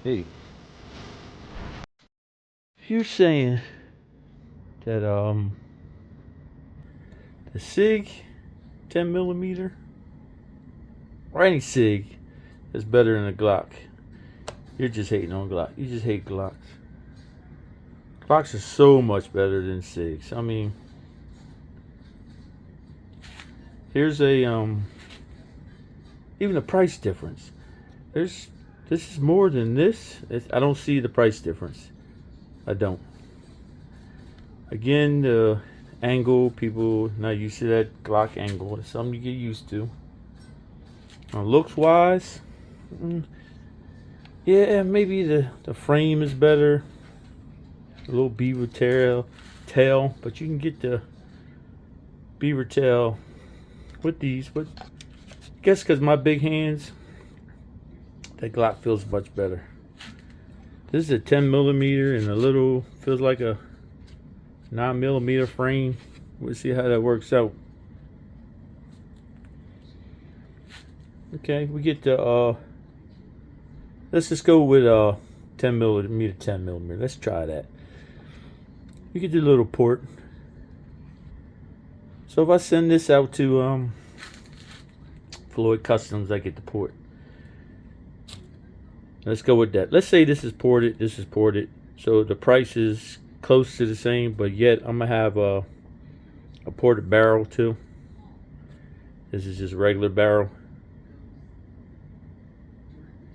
Hey, you're saying that the Sig 10 millimeter or any Sig is better than a Glock. You're just hating on Glock. You just hate Glocks. Glocks are so much better than Sigs. I mean, here's a even the price difference. There's this is more than this. I don't see the price difference. I don't. Again, the angle, people not used to that Glock angle. It's something you get used to. Looks wise, yeah, maybe the frame is better. A little beaver tail, but you can get the beaver tail with these. But I guess because my big hands, that Glock feels much better. This is a 10 millimeter and a little feels like a 9 millimeter frame. We'll see how that works out. Okay, we get the let's just go with 10 millimeter, 10 millimeter. Let's try that. You get the little port. So if I send this out to Floyd Customs, I get the port. Let's go with that. Let's say this is ported, this is ported. So the price is close to the same, but yet I'm gonna have a ported barrel too. This is just regular barrel.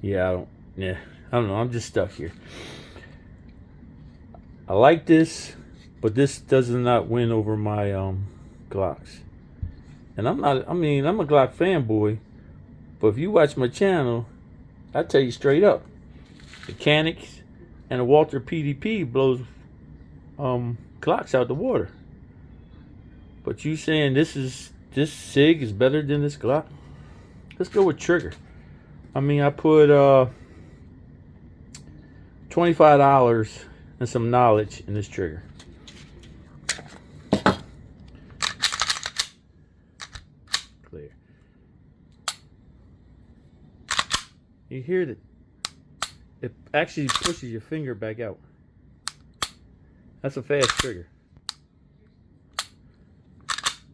Yeah, I don't know. I'm just stuck here. I like this, but this does not win over my Glocks. And I'm not. I mean, I'm a Glock fanboy, but if you watch my channel, I tell you straight up, mechanics and a Walter PDP blows Glocks out the water. But you saying this Sig is better than this Glock? Let's go with trigger. I mean, I put $25 and some knowledge in this trigger. Clear. You hear that? It actually pushes your finger back out. That's a fast trigger.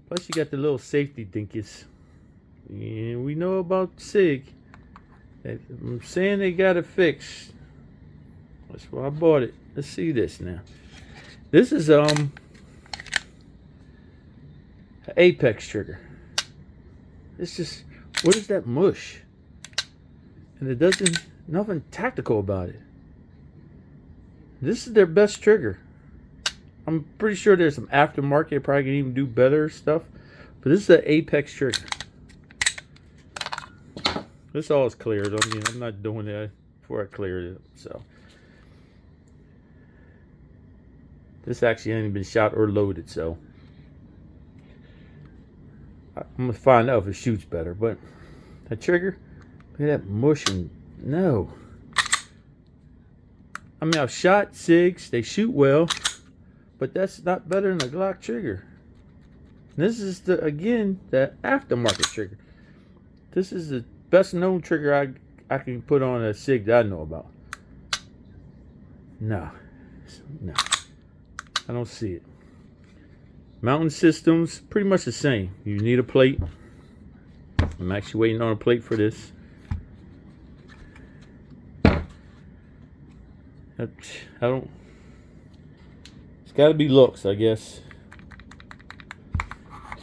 Plus, you got the little safety dinkies. And we know about Sig. I'm saying they got it fixed. That's why I bought it. Let's see this now. This is an Apex trigger. It's just, what is that mush? And it doesn't, nothing tactical about it. This is their best trigger. I'm pretty sure there's some aftermarket, probably can even do better stuff. But this is an Apex trigger. This all is cleared. I mean, I'm not doing that before I cleared it. So this actually hasn't been shot or loaded. So I'm gonna find out if it shoots better. But that trigger, look at that mush and no. I mean, I've shot Sigs. They shoot well, but that's not better than a Glock trigger. This is the aftermarket trigger. This is the best known trigger I can put on a Sig that I know about. No, I don't see it. Mounting systems, pretty much the same. You need a plate. I'm actually waiting on a plate for this. I don't. It's got to be looks, I guess.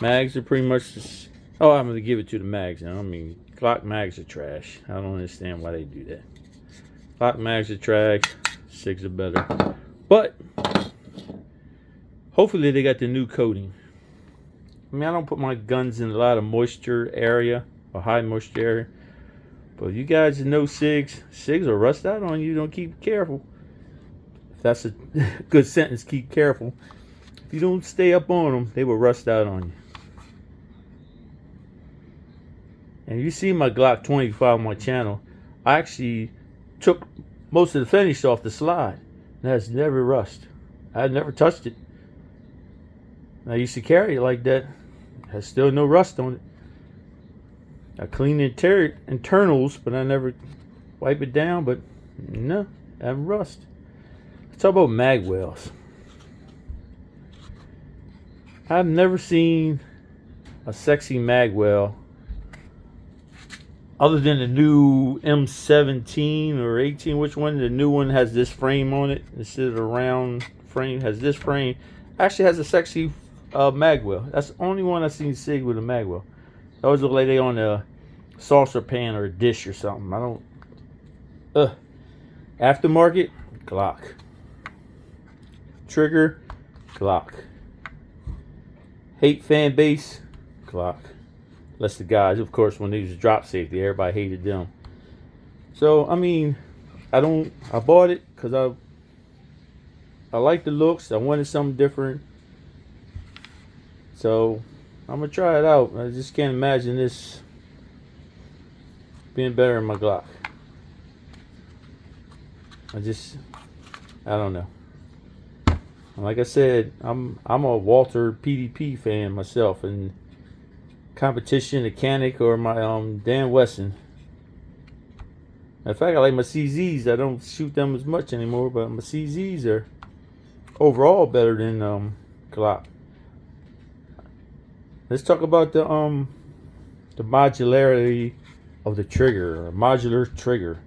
Mags are pretty much just. Oh, I'm going to give it to the mags now. I mean, Glock mags are trash. I don't understand why they do that. Glock mags are trash. Sigs are better. But hopefully they got the new coating. I mean, I don't put my guns in a lot of moisture area or high moisture area. But you guys know Sigs will rust out on you. Don't keep careful. If that's a good sentence, keep careful. If you don't stay up on them, they will rust out on you. And you see my Glock 25 on my channel, I actually took most of the finish off the slide. And that's never rust. I had never touched it. I used to carry it like that. Has still no rust on it. I clean the internals, but I never wipe it down. But No, and rust. Let's talk about mag wells. I've never seen a sexy mag well other than the new M17 or 18. Which one? The new one has this frame on it instead of the round frame. Has this frame. Actually has a sexy mag well. That's the only one I've seen Sig with a mag well. They always look like they on a saucer pan or a dish or something. I don't. Aftermarket, Glock. Trigger, Glock. Hate fan base, Glock. Unless the guys, of course, when they use drop safety, everybody hated them. So I mean, I bought it because I like the looks. I wanted something different. So I'm gonna try it out. I just can't imagine this being better than my Glock. I don't know. Like I said, I'm a Walter PDP fan myself, and competition, mechanic, or my Dan Wesson. In fact, I like my CZs. I don't shoot them as much anymore, but my CZs are overall better than Glock. Let's talk about the modularity of the trigger, or modular trigger.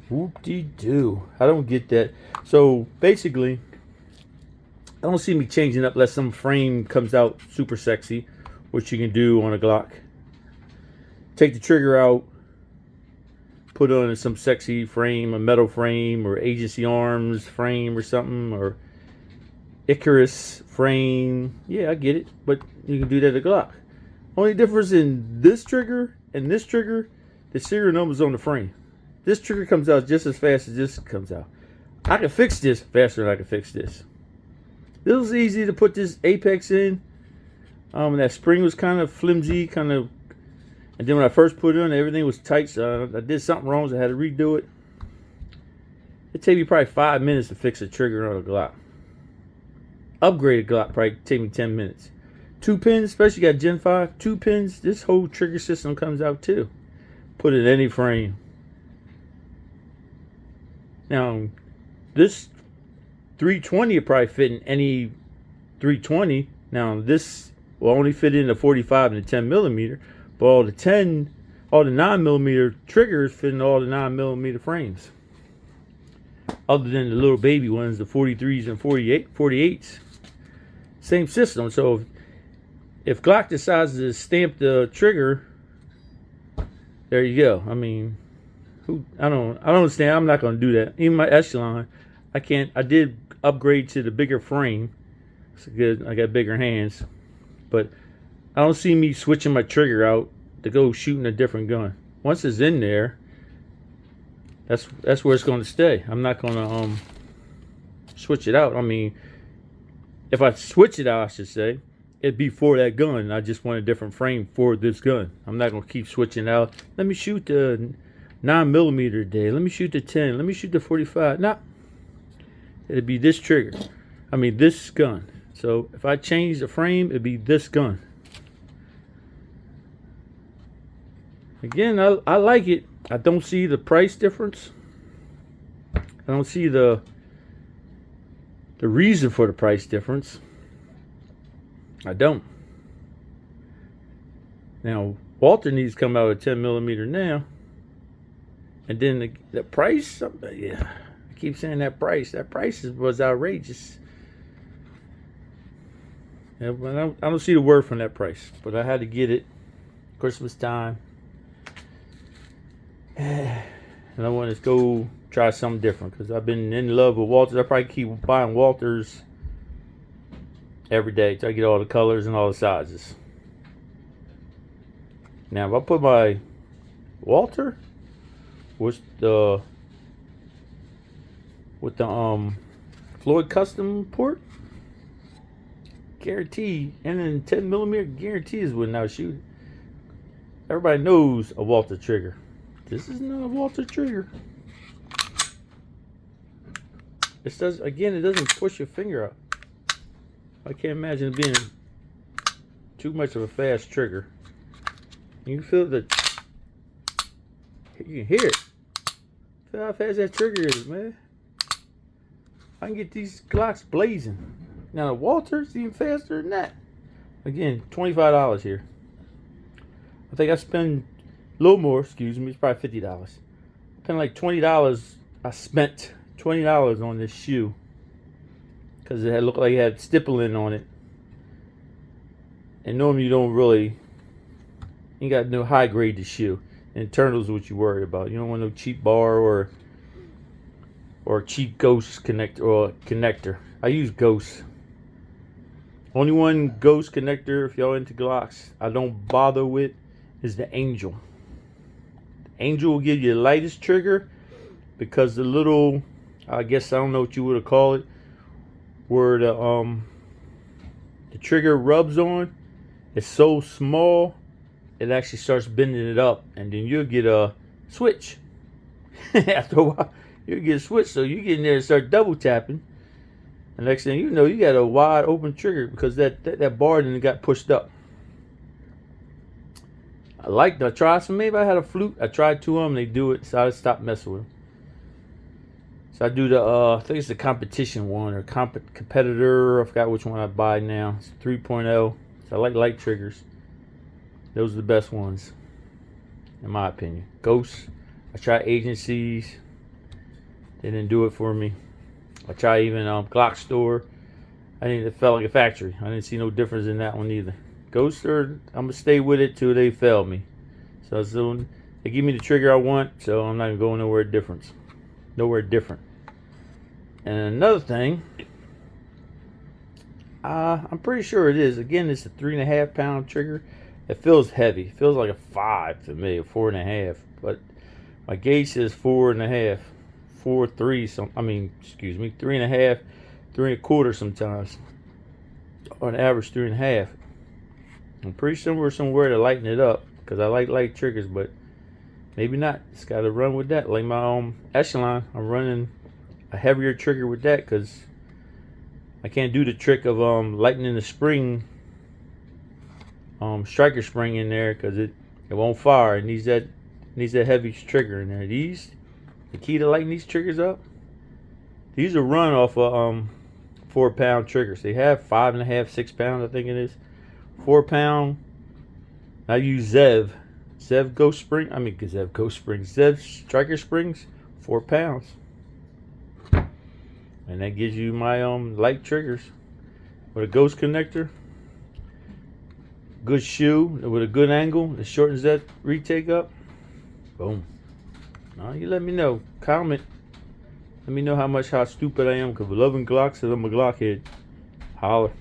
Whoop-de-doo. I don't get that. So basically, I don't see me changing up unless some frame comes out super sexy, which you can do on a Glock. Take the trigger out, put on some sexy frame, a metal frame, or Agency Arms frame or something, or Icarus frame. Yeah, I get it, but you can do that at a Glock. Only difference in this trigger and this trigger, the serial number's on the frame. This trigger comes out just as fast as this comes out. I can fix this faster than I can fix this. This was easy to put this apex in. That spring was kind of flimsy, and then when I first put it on, everything was tight, so I did something wrong, so I had to redo it. It'd take me probably 5 minutes to fix a trigger on a Glock. Upgraded Glock probably take me 10 minutes. 2 pins, especially got Gen 5, 2 pins, this whole trigger system comes out too. Put it in any frame. Now, this 320 will probably fit in any 320. Now, this will only fit in the 45 and the 10 millimeter, but all the 9 millimeter triggers fit in all the 9 millimeter frames. Other than the little baby ones, the 43s and 48s. Same system. So if Glock decides to stamp the trigger, there you go. I mean, I don't understand. I'm not going to do that. Even my Echelon, I can't. I did upgrade to the bigger frame. It's good. I got bigger hands, but I don't see me switching my trigger out to go shooting a different gun. Once it's in there, that's where it's going to stay. I'm not going to switch it out. I mean, if I switch it out, I should say, it'd be for that gun. I just want a different frame for this gun. I'm not going to keep switching out. Let me shoot the 9 millimeter today. Let me shoot the 10. Let me shoot the 45. Nah. It'd be this trigger. I mean, this gun. So if I change the frame, it'd be this gun. Again, I like it. I don't see the price difference. I don't see the reason for the price difference. I don't. Now, Walter needs to come out with 10 millimeter now. And then the price, yeah, I keep saying that price. That price was outrageous. Yeah, but I don't see the word from that price. But I had to get it. Christmas time. And I want to go try something different because I've been in love with Walters. I probably keep buying Walters every day till I get all the colors and all the sizes. Now, if I put my Walter with the Floyd custom port, guarantee, and then 10 millimeter guarantee is when I shoot. Everybody knows a Walter trigger. This is not a Walter trigger. It doesn't push your finger up. I can't imagine it being too much of a fast trigger. You can feel you can hear it. how fast that trigger is, man. I can get these Glocks blazing. Now the Walters even faster than that. Again, $25 here. I think I spend a little more, excuse me, it's probably $50. I spent like $20. I spent $20 on this shoe. Because it had looked like it had stippling on it. And normally you don't really, you got no high grade the shoe. Internals what you worry about. You don't want no cheap bar or cheap ghost connector. I use ghost. Only one ghost connector, if y'all into Glocks, I don't bother with is the Angel. Angel will give you the lightest trigger because the little, I guess I don't know what you would have called it, where the trigger rubs on, it's so small it actually starts bending it up, and then you'll get a switch. After a while, you'll get a switch, so you get in there and start double tapping. The next thing you know, you got a wide open trigger because that bar then got pushed up. I tried some. Maybe I had a flute. I tried two of them. They do it, so I stopped messing with them. So I do the I think it's the competition one or competitor. I forgot which one I buy now. It's 3.0. So I like light triggers. Those are the best ones, in my opinion. Ghosts. I tried agencies. They didn't do it for me. I tried even Glock store. It felt like a factory. I didn't see no difference in that one either. Ghosts are, I'm gonna stay with it till they fail me. So they give me the trigger I want, so I'm not even going nowhere different. And another thing, I'm pretty sure it is. Again, it's a 3.5 pound trigger. It feels heavy. It feels like a 5 to me, a 4.5. But my gauge says 4.5, 4.3. Excuse me, 3.5, 3.25 sometimes. On average, 3.5. I'm pretty sure we're somewhere to lighten it up because I like light triggers, but maybe not. Just got to run with that. Like my Echelon, I'm running a heavier trigger with that because I can't do the trick of lightening the spring, striker spring in there because it won't fire. It needs that heavy trigger in there. The key to lighting these triggers up. These are run off of 4 pound triggers. They have 5.5, 6 pounds, I think it is. 4 pound. I use Zev Ghost Spring. Zev Ghost Springs. Zev Striker Springs, 4 pounds. And that gives you my light triggers with a ghost connector, good shoe with a good angle that shortens that retake up. Boom. Now you let me know. Comment. Let me know how stupid I am because loving Glocks and I'm a Glock head. Holler.